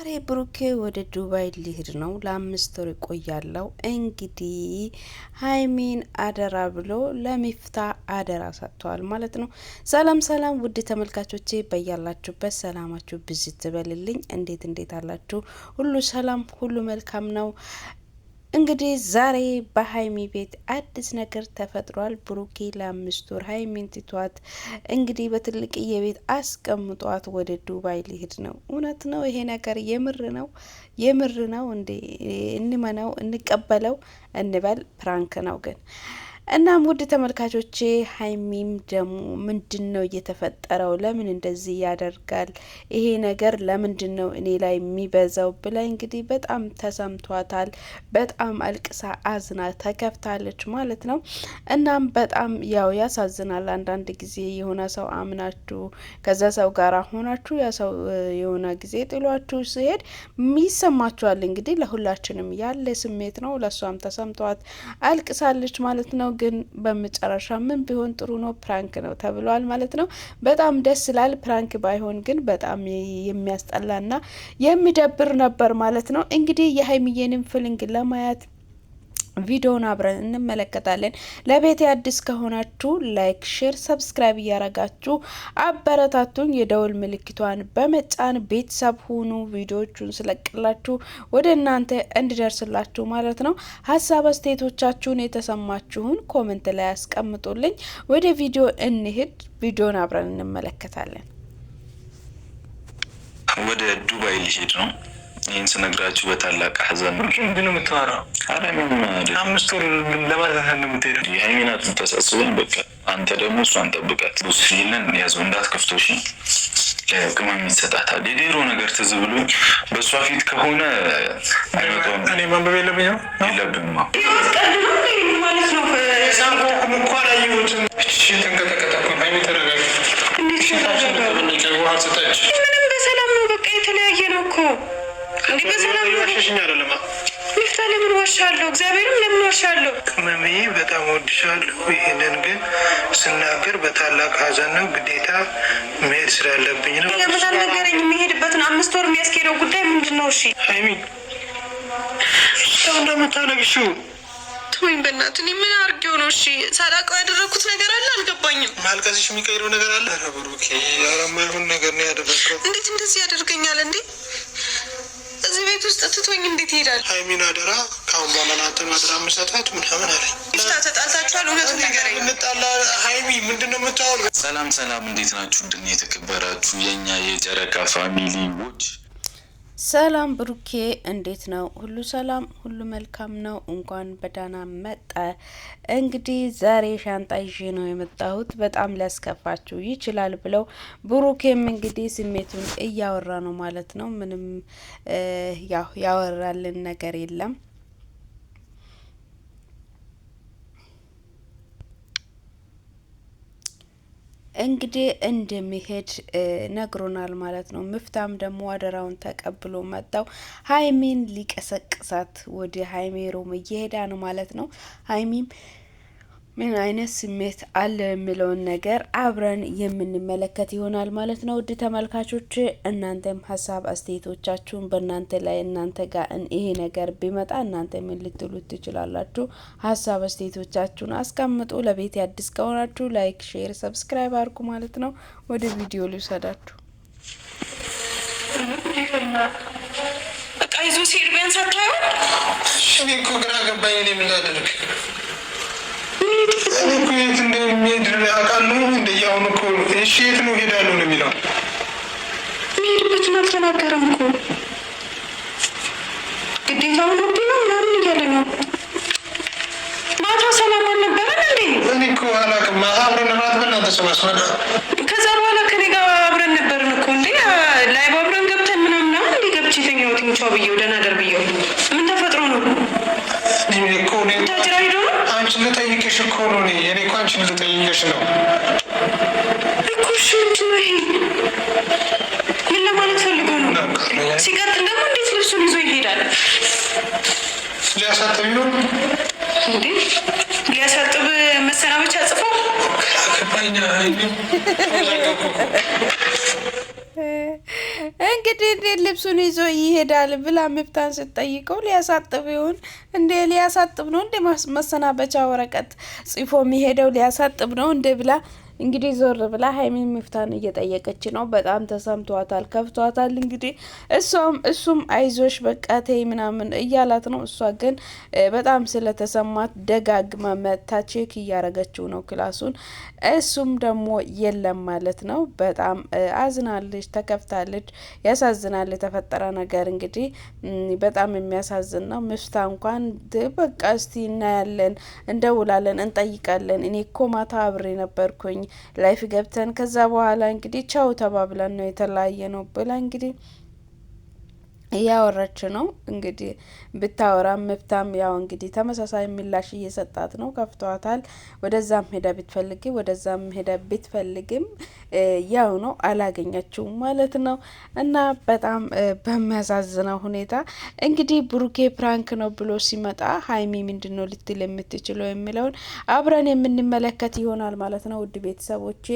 ዛሬ ብሩኬ ወደ ዱባይ ሊሄድ ነው። ለ5 ወር ቆያለው። እንግዲህ ሃይሚን አደራ ብሎ ለሚፍታ አደራ ሰጥቷል ማለት ነው። ሰላም ውድ ተመልካቾቼ በያላችሁበት ሰላማችሁ ብዝት ትበልልኝ። እንዴት አላችሁ? ሁሉ ሰላም፣ ሁሉ መልካም ነው። እንግዲህ ዛሬ በሃይሚ ቤት አዲስ ነገር ተፈጥሯል። ብሩኬ ለ5 ወር ሃይሚን ትቷት እንግዲህ በትልቅ የቤት አስቀምጧት ወደ ዱባይ ሊሄድ ነው። እውነት ነው ይሄ ነገር? የምር ነው እንዴ? እንመነው፣ እንቀበለው፣ እንበል ፕራንክ ነው ግን እናም ውድ ተመልካቾቼ ሃይሚም ደግሞ ምንድነው እየተፈጠረው? ለምን እንደዚህ ያደርጋል? ይሄ ነገር ለምንድነው እኔ ላይ የሚበዛው ብላ እንግዲህ በጣም ተሰምቷታል። በጣም አልቅሳ አዝና ተከፍታለች ማለት ነው። እናም በጣም ያሳዝናል። አንዳንድ ጊዜ የሆነ ሰው አምናችሁ ከዛ ሰው ጋር ሆናችሁ ያ ሰው የሆነ ጊዜ ጥሏችሁ ሲሄድ ይሰማችኋል። እንግዲህ ለሁላችንም ያለ ስሜት ነው። ለሷም ተሰምቷት አልቅሳለች ማለት ነው። ግን በመጨረሻ ምን ቢሆን ጥሩ ነው? ፕራንክ ነው ተብሏል ማለት ነው። በጣም ደስ ይላል። ፕራንክ ባይሆን ግን በጣም የሚያስጠላና የሚደብር ነበር ማለት ነው። እንግዲህ የሃይሚዬንም ፍሊንግ ለማየት ቪዲዮውን አብረን እንመለከታለን። ለቤቴ አዲስ ከሆናችሁ ላይክ፣ ሼር፣ ሰብስክራይብ እያረጋችሁ አበረታቱኝ። የደውል ምልክቷን በመጫን ቤተሰብ ሁኑ። ቪዲዮቹን ስለቅላችሁ ወደ እናንተ እንዲደርስላችሁ ማለት ነው። ሀሳብ አስተያየቶቻችሁን የተሰማችሁን ኮሜንት ላይ አስቀምጡልኝ። ወደ ቪዲዮ እንሂድ። ቪዲዮውን አብረን እንመለከታለን። ወደ ዱባይ ሊሄድ ነው። ይህን ስነግራችሁ በታላቅ ሐዘን ነው። ምንድን ነው የምታወራው? ኧረ ምንም አይደለም። 5 ወር ለማለት ነው የምትሄደው? የሃይሚናት ተሳስበን በቃ አንተ ደግሞ እሷን ጠብቃት። ሲልን ያዘው እንዳትከፍተው እሺ። ለቅመም ይሰጣታል። የድሮ ነገር ትዝ ብሎኝ በእሷ ፊት ከሆነ አይመጣውም። እኔ ማንበብ የለብኝም የለብንማ ማለት ነው። ሳንቆም እኮ አላየሁትም። እሺ ተንቀጠቀጠ እኮ ሃይሚ ተረጋጋ። እንዴት ሽታችን ተበነጨ ውሃ ስጠች። ምንም በሰላም ነው። በቃ የተለያየ ነው እኮ እንዴ በሰላም ነው። ዋሽሽኝ አይደለም ሚፍታ። ለምን ዋሻለሁ? እግዚአብሔርም ለምን ዋሻለሁ? ቅመሜ በጣም ወድሻለሁ። ይሄንን ግን ስናገር በታላቅ ሐዘን ነው። ግዴታ መሄድ ስላለብኝ ነው። ለምን አልነገረኝ? የሚሄድበትን 5 ወር የሚያስኬደው ጉዳይ ምንድን ነው? እሺ ሃይሚ ሰው እንደምታለቅሽው ተወኝ በእናትህ። እኔ ምን አድርጌው ነው? እሺ ሳላውቀው ያደረኩት ነገር አለ? አልገባኝም። ማልቀስሽ የሚቀይረው ነገር አለ? ኧረ ብሩኬ ኧረ የማይሆን ነገር ነው ያደረገው። እንዴት እንደዚህ ያደርገኛል እንዴ? እዚህ ቤት ውስጥ ትቶኝ እንዴት ይሄዳል? ሃይሚን አደራ ካሁን በኋላ አንተ ነው አደራ የምሰጣት ምናምን አለኝ። ሚፍታ ተጣልታችኋል? እውነቱን ንገረኝ። እንጣላ ሃይሚ ምንድን ነው የምታወሩ? ሰላም እንዴት ናችሁ? እንድን የተከበራችሁ የእኛ የጨረቃ ፋሚሊዎች ሰላም ብሩኬ እንዴት ነው? ሁሉ ሰላም፣ ሁሉ መልካም ነው። እንኳን በዳና መጣ። እንግዲህ ዛሬ ሻንጣ ይዤ ነው የመጣሁት። በጣም ሊያስከፋችሁ ይችላል ብለው ብሩኬም እንግዲህ ስሜቱን እያወራ ነው ማለት ነው። ምንም ያወራልን ነገር የለም። እንግዲህ እንደሚሄድ ነግሮናል ማለት ነው። ምፍታም ደግሞ አደራውን ተቀብሎ መጣው ሃይሚን ሊቀሰቅሳት ወደ ሃይሚ ሮም እየሄዳ ነው ማለት ነው። ሃይሚም ምን አይነት ስሜት አለ የሚለውን ነገር አብረን የምንመለከት ይሆናል ማለት ነው። ውድ ተመልካቾች እናንተም ሀሳብ አስተያየቶቻችሁን በእናንተ ላይ እናንተ ጋር ይሄ ነገር ቢመጣ እናንተ ምን ልትሉት ትችላላችሁ? ሀሳብ አስተያየቶቻችሁን አስቀምጡ። ለቤት አዲስ ከሆናችሁ ላይክ፣ ሼር፣ ሰብስክራይብ አድርጉ ማለት ነው። ወደ ቪዲዮ ልውሰዳችሁ። በቃ ይዞ ሲሄድ ቢያንስ አታየው? እኔ እኮ ግራ ገባኝ። እኔ ምን ላድርግ? እኔ እኮ የት እንደሚሄድ አውቃለሁ። እንደያሁን እኮ እሺ የት ነው ሄዳለሁ ነው የሚለው። የሚሄድበትን አልተናገረም እኮ ግዴታውን ወዲ ነው ምናምን እያለ ነው። ማታ ሰላም አልነበረን እንዴ? እኔ እኮ አላውቅም። ማታ አብረን እራት በላን ተሰባስበን። ከዛ በኋላ ከኔ ጋር አብረን ነበርን እኮ እንዴ። ላይ አብረን ገብተን ምናምን እንዴ ገብቼ የተኛሁት ቻው ብዬው ደህና ደር ብዬው ምን ተፈጥሮ ነው? ታጅራ ሄዶ ነው አንቺን ልጠይቅሽ እኮ ነው። እኔ እኮ አንቺን ልጠይቅሽ ነው እኮ። እሺ ምንድን ነው ይሄ? ምን ለማለት ፈልጎ ነው? ሲቀጥል ደግሞ እንዴት ልብሱን ይዞ ይሄዳል? ሊያሳጥብ ነው እንዴ? ሊያሳጥብ መሰናበቻ ጽፎ ገባኛ እንግዲህ ልብሱን ይዞ ይሄዳል ብላ ምፍታን ስትጠይቀው ሊያሳጥብ ይሆን እንዴ? ሊያሳጥብ ነው እንዴ? መሰናበቻ ወረቀት ጽፎ የሚሄደው ሊያሳጥብ ነው እንዴ ብላ እንግዲህ ዞር ብላ ሀይሚን ምፍታን እየጠየቀች ነው። በጣም ተሰምቷታል፣ ከፍቷታል። እንግዲህ እሱም አይዞሽ በቃ ተይ ምናምን እያላት ነው። እሷ ግን በጣም ስለተሰማት ደጋግማ መታ ቼክ እያረገችው ነው ክላሱን። እሱም ደግሞ የለም ማለት ነው። በጣም አዝናለች፣ ተከፍታለች። ያሳዝናል የተፈጠረ ነገር እንግዲህ በጣም የሚያሳዝን ነው። ምፍታ እንኳን በቃ እስቲ እናያለን፣ እንደውላለን፣ እንጠይቃለን። እኔ እኮ ማታ አብሬ ነበርኩኝ ላይፍ ገብተን ከዛ በኋላ እንግዲህ ቻው ተባብለን ነው የተለያየ ነው ብላ እንግዲህ እያወራች ነው። እንግዲህ ብታወራም ምፍታም ያው እንግዲህ ተመሳሳይ ምላሽ እየሰጣት ነው። ከፍቷታል። ወደዛም ሄዳ ብትፈልግ ወደዛም ሄዳ ብትፈልግም ያው ነው፣ አላገኘችውም ማለት ነው። እና በጣም በሚያሳዝነው ሁኔታ እንግዲህ ብሩኬ ፕራንክ ነው ብሎ ሲመጣ ሀይሚ ምንድን ነው ልትል የምትችለው የሚለውን አብረን የምንመለከት ይሆናል ማለት ነው። ውድ ቤተሰቦቼ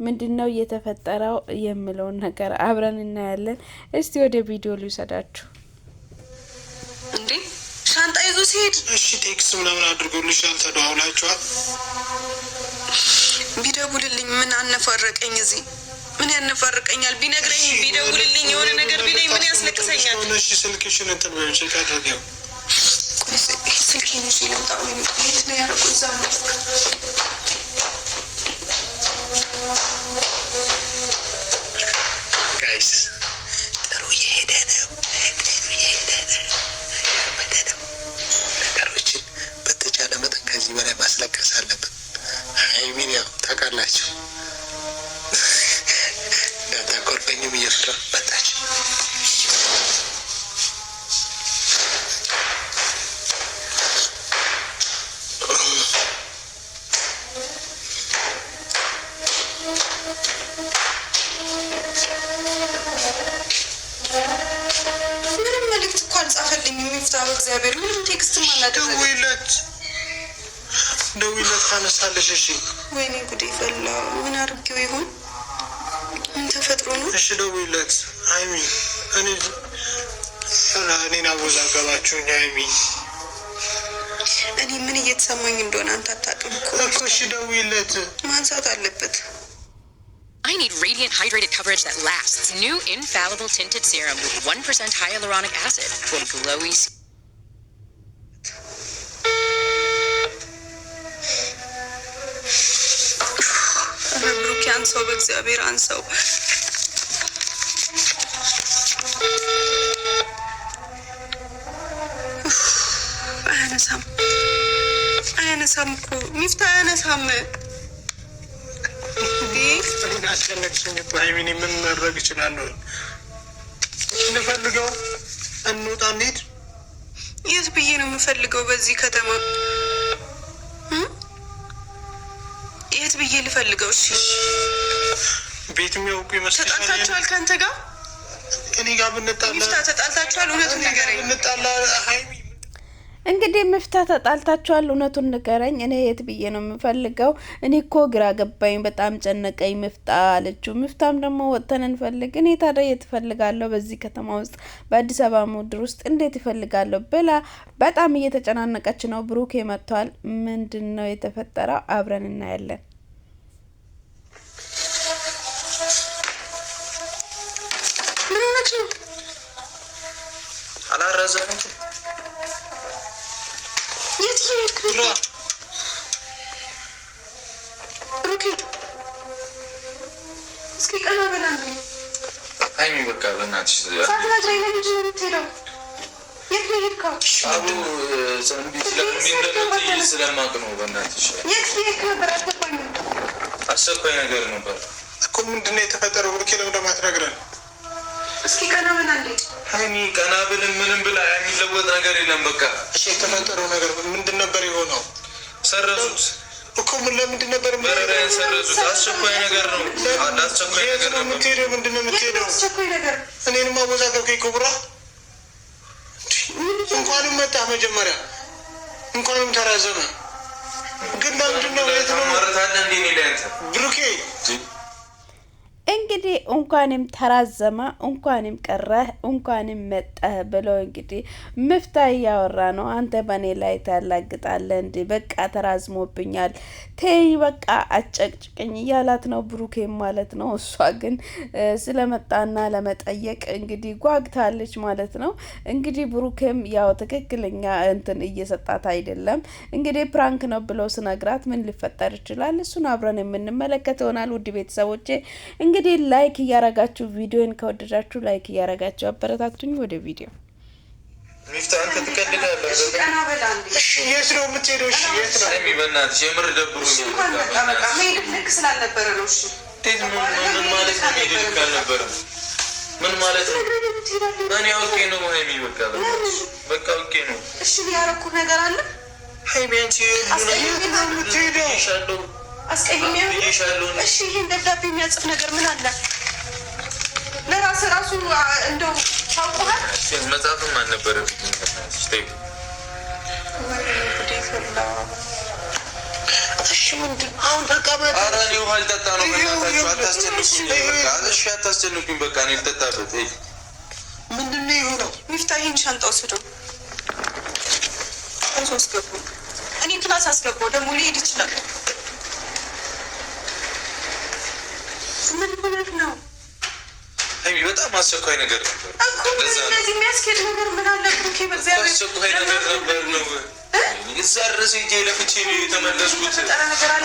ምንድን ነው እየተፈጠረው የሚለውን ነገር አብረን እናያለን። እስቲ ወደ ቪዲዮ ልውሰዳችሁ። እንዴ ሻንጣ ይዞ ሲሄድ እሺ ቴክስት ምናምን አድርጎልሻል? ተደዋውላችኋል? ቢደውልልኝ ምን አነፋረቀኝ? እዚህ ምን ያነፋርቀኛል? ቢነግረኝ ቢደውልልኝ የሆነ ነገር ቢለኝ ምን ያስለቅሰኛል? እሺ ስልክሽን እንትን በይ ቼክ አድርጊው። ስልኬን እሺ ልምጣ ወይ የት ነው ያደረኩት? እዛ ነው። ጋይስ ጥሩ እየሄደ ነው። ነገሮችን በተቻለ መጠን ከዚህ በላይ ማስለቀስ አለብን። ሀይሚን ያው ታውቃላችሁ፣ እንዳታቆርጠኝም እየፈራ መጣች። ምንም መልዕክት እኮ አልጻፈልኝም ሚፍታ፣ በእግዚአብሔር ምንም ቴክስትም አላደረገም። ደውይለት ካነሳለሽ። እሺ ወይኔ ጉዴ ፈላ። ምን አድርጌው ይሆን? ምን ተፈጥሮ ነው? እሺ ደውይለት። ሀይሚ እኔን አወዛገባችሁኝ። ሀይሚ እኔ ምን እየተሰማኝ እንደሆነ አንተ አታውቅም እኮ። እሺ ደውይለት። ማንሳት አለበት። I need radiant hydrated coverage that lasts. New infallible tinted serum with 1% hyaluronic acid for glowy skin. ብሩክ አንሰው፣ በእግዚአብሔር አንሰው። አያነሳም እኮ ሚፍታ አያነሳም። አስጨነቅሽኝ እኮ ሀይሚን። ምን ማድረግ እችላለሁ? እንፈልገው፣ እንውጣ፣ እንሂድ። የት ብዬ ነው የምፈልገው? በዚህ ከተማ የት ብዬ ልፈልገው? እሺ ቤት የሚያውቁ ይመስልሻል? ተጣልታችኋል? ከአንተ ጋር እኔ ጋር ብንጣላ ሚፍታ ተጣልታችኋል? እውነቱን ንገረኝ። ብንጣላ ሀይሚ እንግዲህ ምፍታ ተጣልታችኋል? እውነቱን ንገረኝ። እኔ የት ብዬ ነው የምፈልገው? እኔ እኮ ግራ ገባኝ፣ በጣም ጨነቀኝ ምፍታ አለችው። ምፍታም ደግሞ ወጥተን እንፈልግ። እኔ ታዲያ የት እፈልጋለሁ? በዚህ ከተማ ውስጥ በአዲስ አበባ ምድር ውስጥ እንዴት ይፈልጋለሁ ብላ በጣም እየተጨናነቀች ነው። ብሩኬ መጥቷል። ምንድን ነው የተፈጠረው? አብረን እናያለን። ምን ሆነች ነው? አላረዘም። የት ሄድክ? ብሩኬ እስኪ ቀና በላ። ሀይሚ በቃ በእናትሽ ሳትነግረኝ ለምንድን ነው የምትሄደው? የት ነው የሄድከው? ስለማቅ ነው። በእናትሽ የት ሄድክ ነበር? አልገባኝም። አስቸኳይ ነገር ነበር እኮ። ምንድን ነው የተፈጠረው? ብሩኬ ለምን እንደማትነግረን? እስኪ ቀና በላ እንዴ። ሀይሚ ቀና ብልን ምንም ብላ የሚለወጥ ነገር የለም። በቃ እሺ የተፈጠረው ነገር ምንድን ነበር የሆነው? ሰረዙት እኮ ምን ለምንድን ነበር በረራዬን ሰረዙት። አስቸኳይ ነገር ነው። አስቸኳይ ነገር ነው የምትሄደው? ምንድን ነው የምትሄደው? አስቸኳይ ነገር እኔንም አወዛገብከኝ እኮ ቡራ። እንኳንም መጣ መጀመሪያ፣ እንኳንም ተራዘመ። ግን ለምንድን ነው የት ነው ማረታለ እንዴ? ኔ ላንተ ብሩኬ እንግዲህ እንኳንም ተራዘመ እንኳንም ቀረህ እንኳንም መጣህ ብለው እንግዲህ ምፍታ እያወራ ነው። አንተ በኔ ላይ ታላግጣለህ እንዴ? በቃ ተራዝሞብኛል ተይ በቃ አጨቅጭቅኝ እያላት ነው ብሩኬም ማለት ነው። እሷ ግን ስለመጣና ለመጠየቅ እንግዲህ ጓግታለች ማለት ነው። እንግዲህ ብሩኬም ያው ትክክለኛ እንትን እየሰጣት አይደለም። እንግዲህ ፕራንክ ነው ብለው ስነግራት ምን ሊፈጠር ይችላል? እሱን አብረን የምንመለከት ይሆናል። ውድ ቤተሰቦቼ እንግዲህ ላይክ እያረጋችሁ ቪዲዮን ከወደዳችሁ ላይክ እያረጋችሁ አበረታቱኝ። ወደ ቪዲዮ ሚፍታ አንተ ትቀልዳለህ። እሺ የት ነው የምትሄደው? እሺ የት ነው? በእናትሽ የምር ደብሮኝ በቃ መሄድ ልክ ስላልነበረ ነው። እሺ ምን ማለት ነው? መሄድ ልክ አልነበረም። ምን ማለት ነው? እኔ አውቄ ነው ሀይሚ በቃ አውቄ ነው። እሺ ያረኩ ነገር አለ ሀይሚ አንቺ የት ነው የምትሄደው? አስቀይሜው እሺ ይሄን ደብዳቤ የሚያጽፍ ነገር ምን አለ? ለራስ ራሱ እንደው ታውቁሃል። መጽሐፍም አልነበረብኝም። እሺ ምንድን አሁን ተቀመጥ። ኧረ እኔ ውሃ ልጠጣ ነው። በእናታችሁ አታስጨንቁኝ። በቃ እሺ አታስጨንቁኝ። በቃ እኔ ልጠጣበት። ምንድን ነው የሆነው? ሚፍታ ይሄን ሻንጣ ወስደው አስገቡ። እኔ ክላስ አስገባው ደግሞ ሊሄድ ይችላል። ምን ሆነህ ነው? ሀይሚ በጣም አስቸኳይ ነገር ነበር እኮ። እንደዚህ የሚያስኬድ ነገር ምን አለ? ብሩኬ በእግዚአብሔር አስቸኳይ ነገር ነበር ነው። እዛ ድረስ ሄጄ ለፍቼ ነው የተመለስኩት።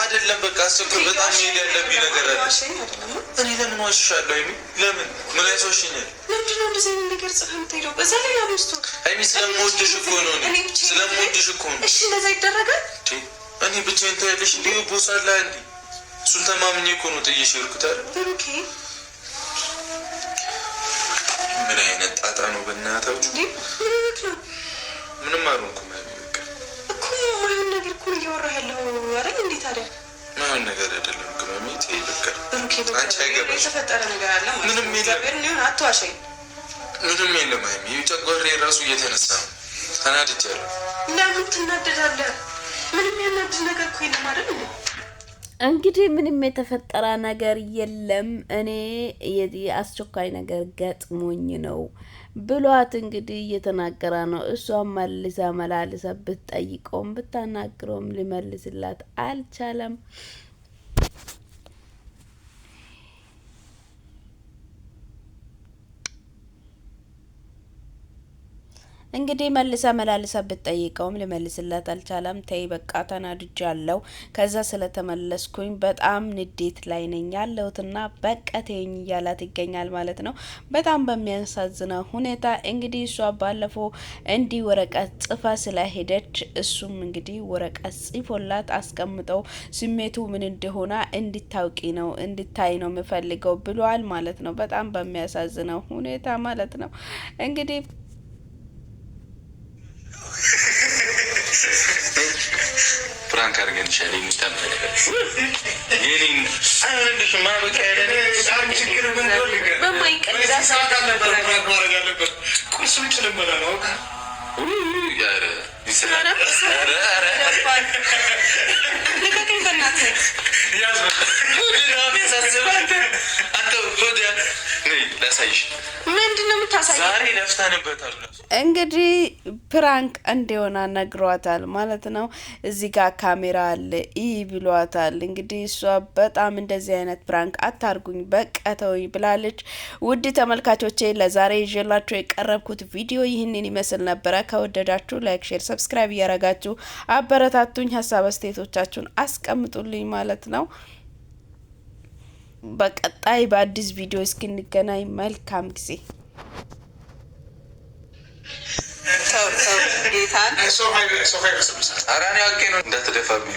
አይደለም በቃ አስቸኳይ በጣም ሄድ ያለብኝ ነገር አለ። እኔ ለምን ዋሽሻለሁ ሀይሚ? ለምን ምን ያስዋሽኛል? ለምንድን ነው እንደዚህ አይነት ነገር ጽፈህ የምትሄደው? በዛ ላይ ያሉስቱ ሀይሚ ስለምወድሽ እኮ ነው። ስለምወድሽ እኮ ነው። እሺ እንደዛ ይደረጋል? እኔ ብቻዬን ታያለሽ እንዲ ቦሳላ እንዲ እሱን ተማምኜ እኮ ነው ጥዬሽ የሄድኩት አይደል? ብሩኬ ምን አይነት ጣጣ ነው በእናታችሁ? ምንም አልሆንኩም እኮ ማይሆን ነገር እኮ እያወራህ ያለው አይደል? እንዴት ታዲያ ማይሆን ነገር አይደለም። ቅመሜ ተይ በቃ ብሩኬ አንቺ አይገባሽ። የተፈጠረ ነገር አለ ማለት ምንም የለም። አትዋሸኝ። ምንም የለም ሀይሚ። ጨጓሬ ራሱ እየተነሳ ነው። ተናድጃለሁ። ለምን ትናደዳለህ? ምንም ያናድድ ነገር እኮ የለም አይደል? እንግዲህ ምንም የተፈጠረ ነገር የለም። እኔ የአስቸኳይ ነገር ገጥሞኝ ነው ብሏት እንግዲህ እየተናገረ ነው። እሷም መላልሳ ብትጠይቀውም ብታናግረውም ሊመልስላት አልቻለም። እንግዲህ መላልሳ ብትጠይቀውም ሊመልስላት አልቻለም። ተይ በቃ ተናድጃለሁ፣ ከዛ ስለተመለስኩኝ በጣም ንዴት ላይ ነኝ ያለሁትና በቃ ተይኝ እያላት ይገኛል ማለት ነው። በጣም በሚያሳዝነው ሁኔታ እንግዲህ እሷ ባለፈው እንዲህ ወረቀት ጽፋ ስለሄደች እሱም እንግዲህ ወረቀት ጽፎላት አስቀምጠው ስሜቱ ምን እንደሆነ እንድታይ ነው የምፈልገው ብሏል ማለት ነው። በጣም በሚያሳዝነው ሁኔታ ማለት ነው እንግዲህ ፍራንክ አድርገን ይሻል የሚታመለከት የኔን አይሆንልሽ ማበቃ ያለ ችግር በማይቀዳ ሰዓት ነበር ፍራንክ ማድረግ ያለበት። ቁርስ ውጭ ልመላ ነው ያረ ይሰራል። ልቀቀኝ በእናትህ ያዝ አንተ ወዲያ ነይ ላሳይሽ። ምንድን ነው የምታሳየው? ዛሬ ለፍተንበታል። እንግዲህ ፕራንክ እንደሆነ ነግሯታል ማለት ነው። እዚህ ጋር ካሜራ አለ ብሏታል። እንግዲህ እሷ በጣም እንደዚህ አይነት ፕራንክ አታርጉኝ በቀተውኝ ብላለች። ውድ ተመልካቾቼ ለዛሬ ይዤላችሁ የቀረብኩት ቪዲዮ ይህንን ይመስል ነበረ። ከወደዳችሁ ላይክ፣ ሼር፣ ሰብስክራይብ እያረጋችሁ አበረታቱኝ። ሀሳብ አስተያየቶቻችሁን አስቀምጡልኝ ማለት ነው። በቀጣይ በአዲስ ቪዲዮ እስክንገናኝ መልካም ጊዜ። ጌታን ሶፋ ይበሰብሳል። ኧረ እኔ አውቄ ነው እንዳትደፋብኝ